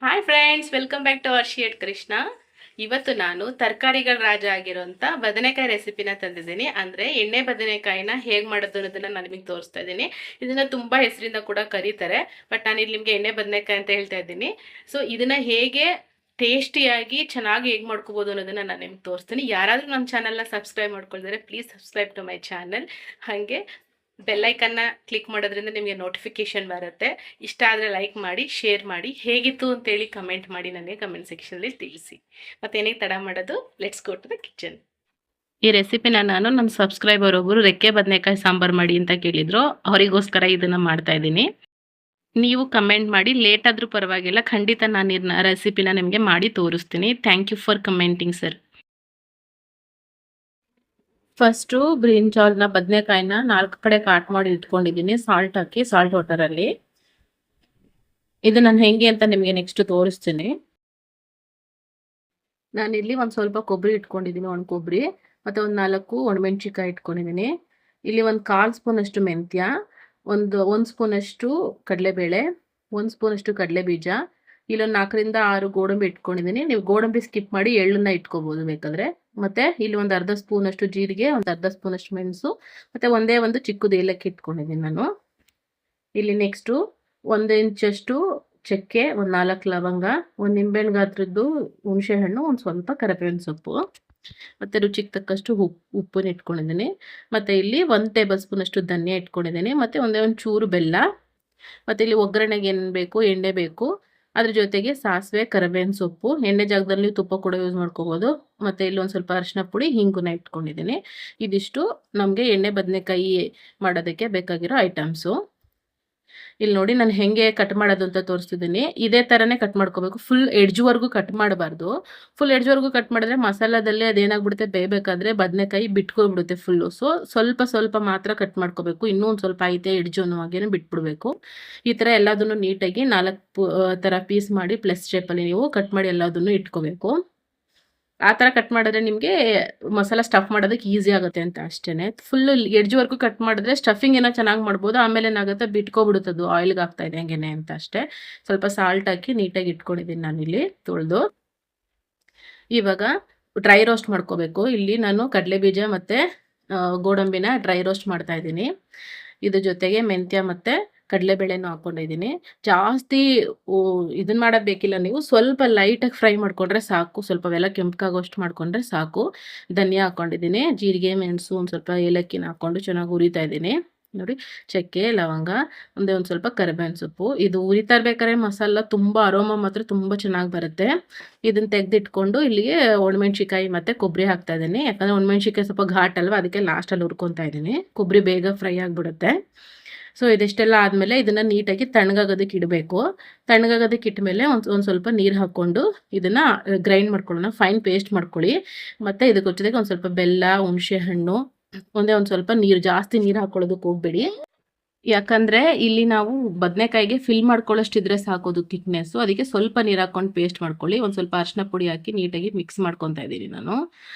Hi friends, welcome back to our shade Krishna. ಇವತ್ತು ನಾನು ತರಕಾರಿಗಳ ರಾಜ ಆಗಿರೋಂಥ ಬದನೆಕಾಯಿ ರೆಸಿಪಿನ ತಂದಿದ್ದೀನಿ. ಅಂದರೆ ಎಣ್ಣೆ ಬದನೆಕಾಯಿನ ಹೇಗೆ ಮಾಡೋದು ಅನ್ನೋದನ್ನು ನಾನು ನಿಮಗೆ ತೋರಿಸ್ತಾ ಇದ್ದೀನಿ. ಇದನ್ನು ತುಂಬ ಹೆಸರಿಂದ ಕೂಡ ಕರೀತಾರೆ, ಬಟ್ ನಾನು ಇಲ್ಲಿ ನಿಮಗೆ ಎಣ್ಣೆ ಬದನೆಕಾಯಿ ಅಂತ ಹೇಳ್ತಾ ಇದ್ದೀನಿ. ಸೊ ಇದನ್ನು ಹೇಗೆ ಟೇಸ್ಟಿಯಾಗಿ ಚೆನ್ನಾಗಿ ಹೇಗೆ ಮಾಡ್ಕೋಬೋದು ಅನ್ನೋದನ್ನು ನಾನು ನಿಮ್ಗೆ ತೋರಿಸ್ತೀನಿ. ಯಾರಾದರೂ ನಮ್ಮ ಚಾನಲ್ನ ಸಬ್ಸ್ಕ್ರೈಬ್ ಮಾಡ್ಕೊಳ್ತಾರೆ, please subscribe to my channel. ಹಾಗೆ ಬೆಲ್ಲೈಕನ್ನ ಕ್ಲಿಕ್ ಮಾಡೋದ್ರಿಂದ ನಿಮಗೆ ನೋಟಿಫಿಕೇಶನ್ ಬರುತ್ತೆ. ಇಷ್ಟ ಆದರೆ ಲೈಕ್ ಮಾಡಿ, ಶೇರ್ ಮಾಡಿ, ಹೇಗಿತ್ತು ಅಂತೇಳಿ ಕಮೆಂಟ್ ಮಾಡಿ ನನಗೆ ಕಮೆಂಟ್ ಸೆಕ್ಷನಲ್ಲಿ ತಿಳಿಸಿ. ಮತ್ತೇನಿಗೆ ತಡ ಮಾಡೋದು, let's go to the kitchen. ಈ ರೆಸಿಪಿನ ನಾನು ನಮ್ಮ ಸಬ್ಸ್ಕ್ರೈಬರ್ ಒಬ್ಬರು ರೆಕ್ಕೆ ಬದನೆಕಾಯಿ ಸಾಂಬಾರು ಮಾಡಿ ಅಂತ ಕೇಳಿದ್ರು, ಅವರಿಗೋಸ್ಕರ ಇದನ್ನು ಮಾಡ್ತಾ ಇದ್ದೀನಿ. ನೀವು ಕಮೆಂಟ್ ಮಾಡಿ, ಲೇಟ್ ಆದರೂ ಪರವಾಗಿಲ್ಲ, ಖಂಡಿತ ನಾನು ರೆಸಿಪಿನ ನಿಮಗೆ ಮಾಡಿ ತೋರಿಸ್ತೀನಿ. Thank you for commenting sir. First ಬ್ರಿಂಜಾಲ್ನ ಬದನೆಕಾಯಿನ 4 ಕಡೆ ಕಾಟ್ ಮಾಡಿ ಇಟ್ಕೊಂಡಿದ್ದೀನಿ, ಸಾಲ್ಟ್ ಹಾಕಿ, ಸಾಲ್ಟ್ ವಾಟರಲ್ಲಿ. ಇದು ನಾನು ಹೆಂಗೆ ಅಂತ ನಿಮಗೆ ನೆಕ್ಸ್ಟ್ ತೋರಿಸ್ತೀನಿ. ನಾನಿಲ್ಲಿ ಒಂದು ಸ್ವಲ್ಪ ಕೊಬ್ಬರಿ ಇಟ್ಕೊಂಡಿದ್ದೀನಿ, ಒಣ ಕೊಬ್ಬರಿ, ಮತ್ತು ಒಂದು 4 ಒಣಮೆಣ್ಸಿಕಾಯಿ ಇಟ್ಕೊಂಡಿದ್ದೀನಿ. ಇಲ್ಲಿ ಒಂದು 1/4 ಸ್ಪೂನಷ್ಟು ಮೆಂತ್ಯ, ಒಂದು ಸ್ಪೂನಷ್ಟು ಕಡಲೆಬೇಳೆ, 1 ಸ್ಪೂನಷ್ಟು ಕಡಲೆ ಬೀಜ, ಇಲ್ಲೊಂದು 4ರಿಂದ 6 ಗೋಡಂಬಿ ಇಟ್ಕೊಂಡಿದ್ದೀನಿ. ನೀವು ಗೋಡಂಬಿ ಸ್ಕಿಪ್ ಮಾಡಿ ಎಳ್ಳನ್ನ ಇಟ್ಕೋಬೋದು ಬೇಕಾದರೆ. ಮತ್ತು ಇಲ್ಲಿ ಒಂದು ಅರ್ಧ ಸ್ಪೂನಷ್ಟು ಜೀರಿಗೆ, ಒಂದು ಅರ್ಧ ಸ್ಪೂನಷ್ಟು ಮೆಣಸು, ಮತ್ತು ಒಂದೇ ಒಂದು ಚಿಕ್ಕದು ಏಲಕ್ಕಿ ಇಟ್ಕೊಂಡಿದ್ದೀನಿ ನಾನು. ಇಲ್ಲಿ ನೆಕ್ಸ್ಟು 1 ಇಂಚಷ್ಟು ಚಕ್ಕೆ, ಒಂದು 4 ಲವಂಗ, ಒಂದು ನಿಂಬೆಹಣ್ಣು ಗಾತ್ರದ್ದು ಹುಣಸೆ ಹಣ್ಣು, ಒಂದು ಸ್ವಲ್ಪ ಕರಿಬೇವಿನ ಸೊಪ್ಪು, ಮತ್ತು ರುಚಿಗೆ ತಕ್ಕಷ್ಟು ಉಪ್ಪನ್ನು ಇಟ್ಕೊಂಡಿದ್ದೀನಿ. ಮತ್ತು ಇಲ್ಲಿ 1 ಟೇಬಲ್ ಸ್ಪೂನಷ್ಟು ಧನಿಯಾ ಇಟ್ಕೊಂಡಿದ್ದೀನಿ, ಮತ್ತು ಒಂದೇ ಒಂದು ಚೂರು ಬೆಲ್ಲ. ಮತ್ತು ಇಲ್ಲಿ ಒಗ್ಗರಣೆಗೆ ಏನು ಬೇಕು, ಎಣ್ಣೆ ಬೇಕು, ಅದ್ರ ಜೊತೆಗೆ ಸಾಸಿವೆ, ಕರಿಬೇವಿನ ಸೊಪ್ಪು, ಎಣ್ಣೆ ಜಾಗದಲ್ಲಿ ತುಪ್ಪ ಕೂಡ ಯೂಸ್ ಮಾಡ್ಕೋಬೋದು. ಮತ್ತು ಇಲ್ಲಿ ಒಂದು ಸ್ವಲ್ಪ ಅರಿಶಿನ ಪುಡಿ, ಹಿಂಗುನ ಇಟ್ಕೊಂಡಿದ್ದೀನಿ. ಇದಿಷ್ಟು ನಮಗೆ ಎಣ್ಣೆ ಬದನೆಕಾಯಿ ಮಾಡೋದಕ್ಕೆ ಬೇಕಾಗಿರೋ ಐಟಮ್ಸು. ಇಲ್ಲಿ ನೋಡಿ ನಾನು ಹೆಂಗೆ ಕಟ್ ಮಾಡೋದು ಅಂತ ತೋರಿಸ್ತಿದ್ದೀನಿ. ಇದೇ ಥರನೇ ಕಟ್ ಮಾಡ್ಕೋಬೇಕು, ಫುಲ್ ಎಡ್ಜ್ವರೆಗೂ ಕಟ್ ಮಾಡಬಾರ್ದು. ಫುಲ್ ಎಡ್ಜ್ವರೆಗೂ ಕಟ್ ಮಾಡಿದ್ರೆ ಮಸಾಲದಲ್ಲೇ ಅದೇನಾಗ್ಬಿಡುತ್ತೆ, ಬೇಯಬೇಕಾದ್ರೆ ಬದನೆಕಾಯಿ ಬಿಟ್ಕೊಬಿಡುತ್ತೆ ಫುಲ್ಲು. ಸೊ ಸ್ವಲ್ಪ ಸ್ವಲ್ಪ ಮಾತ್ರ ಕಟ್ ಮಾಡ್ಕೋಬೇಕು, ಇನ್ನೂ ಒಂದು ಸ್ವಲ್ಪ ಐತೆ ಎಡ್ಜು ಅನ್ನೋವಾಗೇನೆ ಬಿಟ್ಬಿಡ್ಬೇಕು. ಈ ಥರ ಎಲ್ಲದನ್ನು ನೀಟಾಗಿ 4 ಥರ ಪೀಸ್ ಮಾಡಿ ಪ್ಲಸ್ ಶೇಪಲ್ಲಿ ನೀವು ಕಟ್ ಮಾಡಿ ಎಲ್ಲದನ್ನು ಇಟ್ಕೋಬೇಕು. ಆ ಥರ ಕಟ್ ಮಾಡಿದ್ರೆ ನಿಮಗೆ ಮಸಾಲ ಸ್ಟಫ್ ಮಾಡೋದಕ್ಕೆ ಈಸಿ ಆಗುತ್ತೆ ಅಂತ ಅಷ್ಟೇ. ಫುಲ್ಲು ಎಡ್ಜ್ವರೆಗೂ ಕಟ್ ಮಾಡಿದ್ರೆ ಸ್ಟಫಿಂಗ್ ಏನೋ ಚೆನ್ನಾಗಿ ಮಾಡ್ಬೋದು, ಆಮೇಲೆ ಏನಾಗುತ್ತೆ, ಬಿಟ್ಕೊಬಿಡುತ್ತದು ಆಯಿಲ್ಗೆ ಆಗ್ತಾ ಇದೆ ಹಂಗೇನೆ ಅಂತ ಅಷ್ಟೇ. ಸ್ವಲ್ಪ ಸಾಲ್ಟ್ ಹಾಕಿ ನೀಟಾಗಿ ಇಟ್ಕೊಂಡಿದ್ದೀನಿ ನಾನಿಲ್ಲಿ ತೊಳೆದು. ಇವಾಗ ಡ್ರೈ ರೋಸ್ಟ್ ಮಾಡ್ಕೋಬೇಕು. ಇಲ್ಲಿ ನಾನು ಕಡಲೆ ಬೀಜ ಮತ್ತು ಗೋಡಂಬಿನ ಡ್ರೈ ರೋಸ್ಟ್ ಮಾಡ್ತಾ ಇದ್ದೀನಿ. ಇದ್ರ ಜೊತೆಗೆ ಮೆಂತ್ಯ ಮತ್ತು ಕಡಲೆಬೇಳೆನೂ ಹಾಕ್ಕೊಂಡಿದ್ದೀನಿ. ಜಾಸ್ತಿ ಇದನ್ನು ಮಾಡೋದು ಬೇಕಿಲ್ಲ, ನೀವು ಸ್ವಲ್ಪ ಲೈಟಾಗಿ ಫ್ರೈ ಮಾಡಿಕೊಂಡ್ರೆ ಸಾಕು, ಸ್ವಲ್ಪ ಎಲ್ಲ ಕೆಂಪಗಾಗೋಷ್ಟು ಮಾಡಿಕೊಂಡ್ರೆ ಸಾಕು. ಧನಿಯಾ ಹಾಕ್ಕೊಂಡಿದ್ದೀನಿ, ಜೀರಿಗೆ, ಮೆಣಸು, ಒಂದು ಸ್ವಲ್ಪ ಏಲಕ್ಕಿನ ಹಾಕ್ಕೊಂಡು ಚೆನ್ನಾಗಿ ಹುರಿತಾ ಇದ್ದೀನಿ. ನೋಡಿ, ಚಕ್ಕೆ, ಲವಂಗ, ಒಂದು ಸ್ವಲ್ಪ ಕರಿಬೇವಿನ ಸೊಪ್ಪು. ಇದು ಹುರಿತಾ ಇರ್ಬೇಕಾದ್ರೆ ಮಸಾಲ ತುಂಬ ಅರೋಮ ಮಾತ್ರ ತುಂಬ ಚೆನ್ನಾಗಿ ಬರುತ್ತೆ. ಇದನ್ನು ತೆಗೆದಿಟ್ಕೊಂಡು ಇಲ್ಲಿಗೆ ಒಣಮೆಣ್ಸಿಕಾಯಿ ಮತ್ತು ಕೊಬ್ಬರಿ ಹಾಕ್ತಾ ಇದ್ದೀನಿ. ಯಾಕಂದರೆ ಒಣಮೆಣ್ಸಿಕಾಯಿ ಸ್ವಲ್ಪ ಘಾಟ್ ಅಲ್ವಾ, ಅದಕ್ಕೆ ಲಾಸ್ಟಲ್ಲಿ ಹುರ್ಕೊತಾ ಇದ್ದೀನಿ. ಕೊಬ್ಬರಿ ಬೇಗ ಫ್ರೈ ಆಗಿಬಿಡುತ್ತೆ. ಸೊ ಇದಿಷ್ಟೆಲ್ಲ ಆದಮೇಲೆ ಇದನ್ನು ನೀಟಾಗಿ ತಣ್ಣಗಾಗೋದಕ್ಕೆ ಇಡಬೇಕು. ತಣ್ಣಗಾಗೋದಕ್ಕೆ ಇಟ್ಟಮೇಲೆ ಒಂದು ಸ್ವಲ್ಪ ನೀರು ಹಾಕ್ಕೊಂಡು ಇದನ್ನು ಗ್ರೈಂಡ್ ಮಾಡ್ಕೊಳ್ಳೋಣ, ಫೈನ್ ಪೇಸ್ಟ್ ಮಾಡ್ಕೊಳ್ಳಿ. ಮತ್ತು ಇದಕ್ಕೆ ಜೊತೆಗೆ ಒಂದು ಸ್ವಲ್ಪ ಬೆಲ್ಲ, ಹುಣಸೆ ಹಣ್ಣು, ಒಂದು ಸ್ವಲ್ಪ ನೀರು, ಜಾಸ್ತಿ ನೀರು ಹಾಕ್ಕೊಳ್ಳೋದಕ್ಕೆ ಹೋಗಬೇಡಿ. ಯಾಕಂದರೆ ಇಲ್ಲಿ ನಾವು ಬದನೆಕಾಯಿಗೆ ಫಿಲ್ ಮಾಡ್ಕೊಳ್ಳೋಷ್ಟಿದ್ರೆ ಸಾಕೋದು ಥಿಕ್ನೆಸ್ಸು, ಅದಕ್ಕೆ ಸ್ವಲ್ಪ ನೀರು ಹಾಕ್ಕೊಂಡು ಪೇಸ್ಟ್ ಮಾಡ್ಕೊಳ್ಳಿ. ಒಂದು ಸ್ವಲ್ಪ ಅರಿಶಿನ ಪುಡಿ ಹಾಕಿ ನೀಟಾಗಿ ಮಿಕ್ಸ್ ಮಾಡ್ಕೊತಾ ಇದ್ದೀನಿ ನಾನು.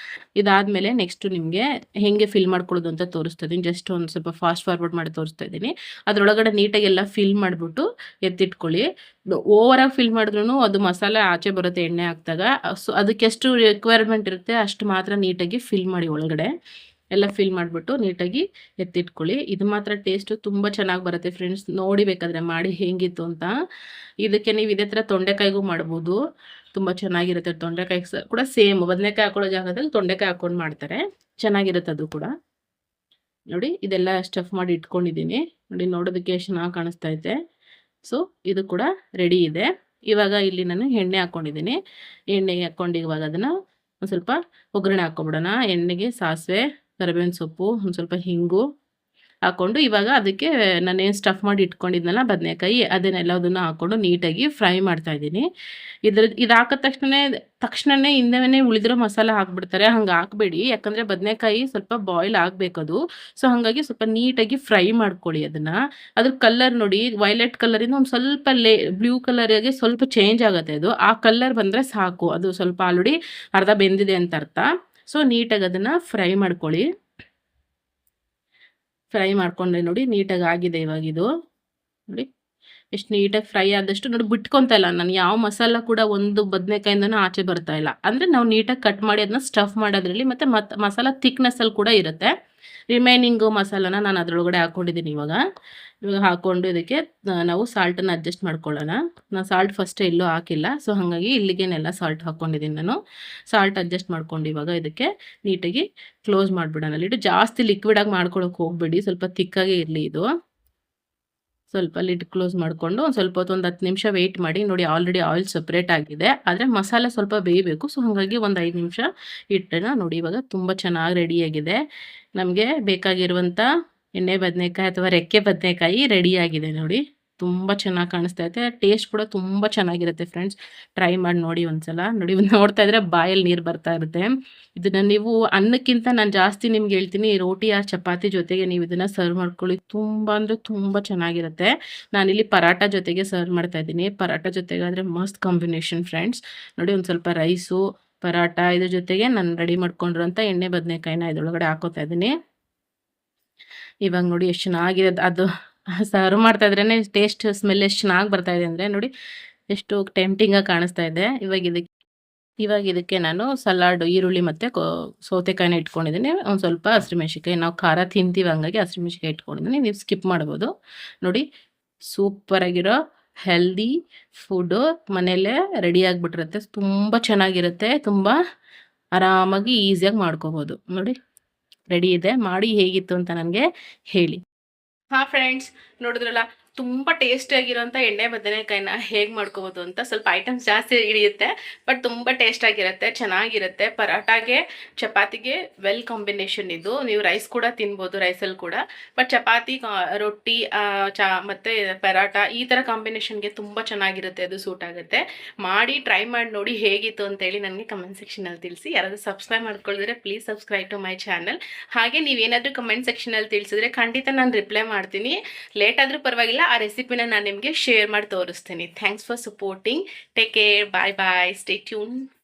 ಇದಾದಮೇಲೆ ನೆಕ್ಸ್ಟು ನಿಮಗೆ ಹೇಗೆ ಫಿಲ್ ಮಾಡ್ಕೊಳ್ಳೋದು ಅಂತ ತೋರಿಸ್ತಾ ಇದ್ದೀನಿ. ಜಸ್ಟ್ ಒಂದು ಸ್ವಲ್ಪ ಫಾಸ್ಟ್ ಫಾರ್ವರ್ಡ್ ಮಾಡಿ ತೋರಿಸ್ತಾ ಇದ್ದೀನಿ. ಅದರೊಳಗಡೆ ನೀಟಾಗಿ ಎಲ್ಲ ಫಿಲ್ ಮಾಡಿಬಿಟ್ಟು ಎತ್ತಿಟ್ಕೊಳ್ಳಿ. ಓವರಾಗಿ ಫಿಲ್ ಮಾಡಿದ್ರೂ ಅದು ಮಸಾಲೆ ಆಚೆ ಬರುತ್ತೆ ಎಣ್ಣೆ ಹಾಕಿದಾಗ. ಸೊ ಅದಕ್ಕೆ ಎಷ್ಟು ರಿಕ್ವೈರ್ಮೆಂಟ್ ಇರುತ್ತೆ ಅಷ್ಟು ಮಾತ್ರ ನೀಟಾಗಿ ಫಿಲ್ ಮಾಡಿ ಒಳಗಡೆ ಎಲ್ಲ ಫಿಲ್ ಮಾಡಿಬಿಟ್ಟು ನೀಟಾಗಿ ಎತ್ತಿಟ್ಕೊಳ್ಳಿ. ಇದು ಮಾತ್ರ ಟೇಸ್ಟು ತುಂಬ ಚೆನ್ನಾಗಿ ಬರುತ್ತೆ ಫ್ರೆಂಡ್ಸ್, ನೋಡಿ ಬೇಕಾದರೆ ಮಾಡಿ ಹೇಗಿತ್ತು ಅಂತ. ಇದಕ್ಕೆ ನೀವು ಇದೇ ಥರ ತೊಂಡೆಕಾಯಿಗೂ ಮಾಡ್ಬೋದು, ತುಂಬ ಚೆನ್ನಾಗಿರುತ್ತೆ. ತೊಂಡೆಕಾಯಿ ಕೂಡ ಸೇಮ್ ಬದನೆಕಾಯಿ ಹಾಕೊಳ್ಳೋ ಜಾಗದಲ್ಲಿ ತೊಂಡೆಕಾಯಿ ಹಾಕ್ಕೊಂಡು ಮಾಡ್ತಾರೆ, ಚೆನ್ನಾಗಿರುತ್ತೆ ಅದು ಕೂಡ. ನೋಡಿ, ಇದೆಲ್ಲ ಸ್ಟಫ್ ಮಾಡಿ ಇಟ್ಕೊಂಡಿದ್ದೀನಿ. ನೋಡಿ, ನೋಡೋದಕ್ಕೆ ಎಷ್ಟು ಚೆನ್ನಾಗಿ ಕಾಣಿಸ್ತಾ ಇದೆ. ಸೊ ಇದು ಕೂಡ ರೆಡಿ ಇದೆ. ಇವಾಗ ಇಲ್ಲಿ ನಾನು ಎಣ್ಣೆ ಹಾಕ್ಕೊಂಡಿದ್ದೀನಿ. ಎಣ್ಣೆ ಹಾಕ್ಕೊಂಡು ಇವಾಗ ಅದನ್ನು ಒಂದು ಸ್ವಲ್ಪ ಒಗ್ಗರಣೆ ಹಾಕ್ಕೊಬಿಡೋಣ. ಎಣ್ಣೆಗೆ ಸಾಸಿವೆ, ಕರಿಬೇವಿನ ಸೊಪ್ಪು, ಒಂದು ಸ್ವಲ್ಪ ಹಿಂಗು ಹಾಕ್ಕೊಂಡು ಇವಾಗ ಅದಕ್ಕೆ ನಾನೇನು ಸ್ಟಫ್ ಮಾಡಿ ಇಟ್ಕೊಂಡಿದ್ನಲ್ಲ ಬದನೆಕಾಯಿ, ಅದನ್ನೆಲ್ಲದನ್ನು ಹಾಕ್ಕೊಂಡು ನೀಟಾಗಿ ಫ್ರೈ ಮಾಡ್ತಾಯಿದ್ದೀನಿ. ಇದು ಹಾಕಿದ ತಕ್ಷಣವೇ ಹಿಂದೆನೇ ಉಳಿದಿರೋ ಮಸಾಲ ಹಾಕ್ಬಿಡ್ತಾರೆ, ಹಂಗೆ ಹಾಕಬೇಡಿ. ಯಾಕಂದರೆ ಬದನೆಕಾಯಿ ಸ್ವಲ್ಪ ಬಾಯ್ಲ್ ಆಗಬೇಕದು. ಸೊ ಹಾಗಾಗಿ ಸ್ವಲ್ಪ ನೀಟಾಗಿ ಫ್ರೈ ಮಾಡ್ಕೊಳ್ಳಿ ಅದನ್ನು. ಅದ್ರ ಕಲರ್ ನೋಡಿ, ವೈಲೆಟ್ ಕಲರಿಂದ ಒಂದು ಸ್ವಲ್ಪ ಬ್ಲೂ ಕಲರಿಗೆ ಸ್ವಲ್ಪ ಚೇಂಜ್ ಆಗುತ್ತೆ ಅದು. ಆ ಕಲರ್ ಬಂದರೆ ಸಾಕು, ಅದು ಸ್ವಲ್ಪ ಆಲ್ರೆಡಿ ಅರ್ಧ ಬೆಂದಿದೆ ಅಂತ ಅರ್ಥ. ಸೊ ನೀಟಾಗಿ ಅದನ್ನು ಫ್ರೈ ಮಾಡ್ಕೊಳ್ಳಿ. ಫ್ರೈ ಮಾಡ್ಕೊಂಡ್ರೆ ನೋಡಿ ನೀಟಾಗಿ ಆಗಿದೆ ಇವಾಗ ಇದು. ನೋಡಿ, ಎಷ್ಟು ನೀಟಾಗಿ ಫ್ರೈ ಆದಷ್ಟು ನೋಡಿ ಬಿಟ್ಕೊತಾ ಇಲ್ಲ ನಾನು, ಯಾವ ಮಸಾಲ ಕೂಡ ಒಂದು ಬದನೆಕಾಯಿಂದನೂ ಆಚೆ ಬರ್ತಾ ಇಲ್ಲ. ಅಂದರೆ ನಾವು ನೀಟಾಗಿ ಕಟ್ ಮಾಡಿ ಅದನ್ನ ಸ್ಟಫ್ ಮಾಡೋದ್ರಲ್ಲಿ ಮತ್ತು ಮಸಾಲ ಥಿಕ್ನೆಸ್ಸಲ್ಲಿ ಕೂಡ ಇರುತ್ತೆ. ರಿಮೈನಿಂಗು ಮಸಾಲಾನ ನಾನು ಅದರೊಳಗಡೆ ಹಾಕ್ಕೊಂಡಿದ್ದೀನಿ. ಇವಾಗ ಹಾಕ್ಕೊಂಡು ಇದಕ್ಕೆ ನಾವು ಸಾಲ್ಟನ್ನು ಅಡ್ಜಸ್ಟ್ ಮಾಡ್ಕೊಳ್ಳೋಣ. ನಾನು ಸಾಲ್ಟ್ ಫಸ್ಟೇ ಎಲ್ಲೂ ಹಾಕಿಲ್ಲ, ಸೊ ಹಾಗಾಗಿ ಇಲ್ಲಿಗೇನೆಲ್ಲ ಸಾಲ್ಟ್ ಹಾಕ್ಕೊಂಡಿದ್ದೀನಿ ನಾನು. ಸಾಲ್ಟ್ ಅಡ್ಜಸ್ಟ್ ಮಾಡ್ಕೊಂಡು ಇವಾಗ ಇದಕ್ಕೆ ನೀಟಾಗಿ ಕ್ಲೋಸ್ ಮಾಡಿಬಿಡೋಣ. ಲಿಡ್ ಜಾಸ್ತಿ ಲಿಕ್ವಿಡಾಗಿ ಮಾಡ್ಕೊಳಕ್ಕೆ ಹೋಗ್ಬೇಡಿ, ಸ್ವಲ್ಪ ತಿಕ್ಕಾಗೇ ಇರಲಿ ಇದು. ಸ್ವಲ್ಪ ಲಿಡ್ ಕ್ಲೋಸ್ ಮಾಡಿಕೊಂಡು ಒಂದು ಸ್ವಲ್ಪ ಹೊತ್ತು, ಒಂದು 10 ನಿಮಿಷ ವೆಯ್ಟ್ ಮಾಡಿ. ನೋಡಿ ಆಲ್ರೆಡಿ ಆಯಿಲ್ ಸಪ್ರೇಟ್ ಆಗಿದೆ, ಆದರೆ ಮಸಾಲೆ ಸ್ವಲ್ಪ ಬೇಯಬೇಕು. ಸೊ ಹಾಗಾಗಿ ಒಂದು 5 ನಿಮಿಷ ಇಟ್ಟರೆ ನೋಡಿ ಇವಾಗ ತುಂಬ ಚೆನ್ನಾಗಿ ರೆಡಿಯಾಗಿದೆ. ನಮಗೆ ಬೇಕಾಗಿರುವಂಥ ಎಣ್ಣೆ ಬದನೆಕಾಯಿ ಅಥವಾ ರೆಕ್ಕೆ ಬದನೆಕಾಯಿ ರೆಡಿಯಾಗಿದೆ ನೋಡಿ. ತುಂಬ ಚೆನ್ನಾಗಿ ಕಾಣಿಸ್ತಾ ಇದೆ, ಟೇಸ್ಟ್ ಕೂಡ ತುಂಬ ಚೆನ್ನಾಗಿರುತ್ತೆ ಫ್ರೆಂಡ್ಸ್. ಟ್ರೈ ಮಾಡಿ ನೋಡಿ ಒಂದ್ಸಲ. ನೋಡಿ ನೋಡ್ತಾ ಇದ್ರೆ ಬಾಯಲ್ಲಿ ನೀರು ಬರ್ತಾ ಇರುತ್ತೆ. ಇದನ್ನು ನೀವು ಅನ್ನಕ್ಕಿಂತ ನಾನು ಜಾಸ್ತಿ ನಿಮ್ಗೆ ಹೇಳ್ತೀನಿ, ರೋಟಿ ಆ ಚಪಾತಿ ಜೊತೆಗೆ ನೀವು ಇದನ್ನು ಸರ್ವ್ ಮಾಡ್ಕೊಳ್ಳಿ. ತುಂಬ ಅಂದರೆ ತುಂಬ ಚೆನ್ನಾಗಿರುತ್ತೆ. ನಾನಿಲ್ಲಿ ಪರಾಟ ಜೊತೆಗೆ ಸರ್ವ್ ಮಾಡ್ತಾ ಇದ್ದೀನಿ. ಪರಾಟ ಜೊತೆಗಾದರೆ ಮಸ್ತ್ ಕಾಂಬಿನೇಷನ್ ಫ್ರೆಂಡ್ಸ್. ನೋಡಿ ಒಂದು ಸ್ವಲ್ಪ ರೈಸು, ಪರಾಟ ಇದ್ರ ಜೊತೆಗೆ ನಾನು ರೆಡಿ ಮಾಡ್ಕೊಂಡಿರೋಂಥ ಎಣ್ಣೆ ಬದನೆಕಾಯಿನ ಇದರೊಳಗಡೆ ಹಾಕೋತಾ ಇದ್ದೀನಿ. ಇವಾಗ ನೋಡಿ ಎಷ್ಟು ಚೆನ್ನಾಗಿದೆ ಅದು. ಸರ್ವ್ ಮಾಡ್ತಾ ಇದ್ರೇ ಟೇಸ್ಟ್ ಸ್ಮೆಲ್ ಎಷ್ಟು ಚೆನ್ನಾಗಿ ಬರ್ತಾ ಇದೆ ಅಂದರೆ ನೋಡಿ ಎಷ್ಟು ಟೆಂಪ್ಟಿಂಗಾಗಿ ಕಾಣಿಸ್ತಾ ಇದೆ. ಇವಾಗ ಇದಕ್ಕೆ ನಾನು ಸಲಾಡ್, ಈರುಳ್ಳಿ ಮತ್ತು ಸೌತೆಕಾಯಿನ ಇಟ್ಕೊಂಡಿದ್ದೀನಿ. ಒಂದು ಸ್ವಲ್ಪ ಹಸಿಮೆಣ್ಸಿಕಾಯಿ, ನಾವು ಖಾರ ತಿಂತೀವಿ ಹಂಗಾಗಿ ಹಸಿಮೆಣ್ಸಿಕಾಯಿ ಇಟ್ಕೊಂಡಿದ್ದೀನಿ. ನೀವು ಸ್ಕಿಪ್ ಮಾಡ್ಬೋದು. ನೋಡಿ ಸೂಪರಾಗಿರೋ ಹೆಲ್ದಿ ಫುಡ್ಡು ಮನೆಯಲ್ಲೇ ರೆಡಿ ಆಗಿಬಿಟ್ಟಿರುತ್ತೆ. ತುಂಬ ಚೆನ್ನಾಗಿರುತ್ತೆ, ತುಂಬ ಆರಾಮಾಗಿ ಈಸಿಯಾಗಿ ಮಾಡ್ಕೋಬೋದು. ನೋಡಿ ರೆಡಿ ಇದೆ. ಮಾಡಿ ಹೇಗಿತ್ತು ಅಂತ ನನಗೆ ಹೇಳಿ. ಹಾಂ ಫ್ರೆಂಡ್ಸ್, ನೋಡಿದ್ರಲ್ಲ ತುಂಬ ಟೇಸ್ಟಿಯಾಗಿರೋಂಥ ಎಣ್ಣೆ ಬದನೆಕಾಯಿನ ಹೇಗೆ ಮಾಡ್ಕೋಬೋದು ಅಂತ. ಸ್ವಲ್ಪ ಐಟಮ್ಸ್ ಜಾಸ್ತಿ ಹಿಡಿಯುತ್ತೆ, ಬಟ್ ತುಂಬ ಟೇಸ್ಟಾಗಿರುತ್ತೆ, ಚೆನ್ನಾಗಿರುತ್ತೆ. ಪರಾಟಾಗೆ ಚಪಾತಿಗೆ ವೆಲ್ ಕಾಂಬಿನೇಷನ್ ಇದು. ನೀವು ರೈಸ್ ಕೂಡ ತಿನ್ಬೋದು, ರೈಸಲ್ಲಿ ಕೂಡ. ಬಟ್ ಚಪಾತಿ, ರೊಟ್ಟಿ, ಮತ್ತು ಪರಾಟ ಈ ಥರ ಕಾಂಬಿನೇಷನ್ಗೆ ತುಂಬ ಚೆನ್ನಾಗಿರುತ್ತೆ, ಅದು ಸೂಟ್ ಆಗುತ್ತೆ. ಮಾಡಿ ಟ್ರೈ ಮಾಡಿ ನೋಡಿ ಹೇಗಿತ್ತು ಅಂತೇಳಿ ನನಗೆ ಕಮೆಂಟ್ ಸೆಕ್ಷನಲ್ಲಿ ತಿಳಿಸಿ. ಯಾರಾದರೂ ಸಬ್ಸ್ಕ್ರೈಬ್ ಮಾಡ್ಕೊಳ್ದಿದ್ರೆ please subscribe to my channel. ಹಾಗೆ ನೀವೇನಾದರೂ ಕಮೆಂಟ್ ಸೆಕ್ಷನಲ್ಲಿ ತಿಳಿಸಿದ್ರೆ ಖಂಡಿತ ನಾನು ರಿಪ್ಲೈ ಮಾಡ್ತೀನಿ. ಲೇಟ್ ಆದರೂ ಪರವಾಗಿಲ್ಲ, ಆ ರೆಸಿಪಿನ ನಾನು ನಿಮಗೆ ಶೇರ್ ಮಾಡಿ ತೋರಿಸ್ತೀನಿ. Thanks for supporting. Take care, bye bye, stay tune.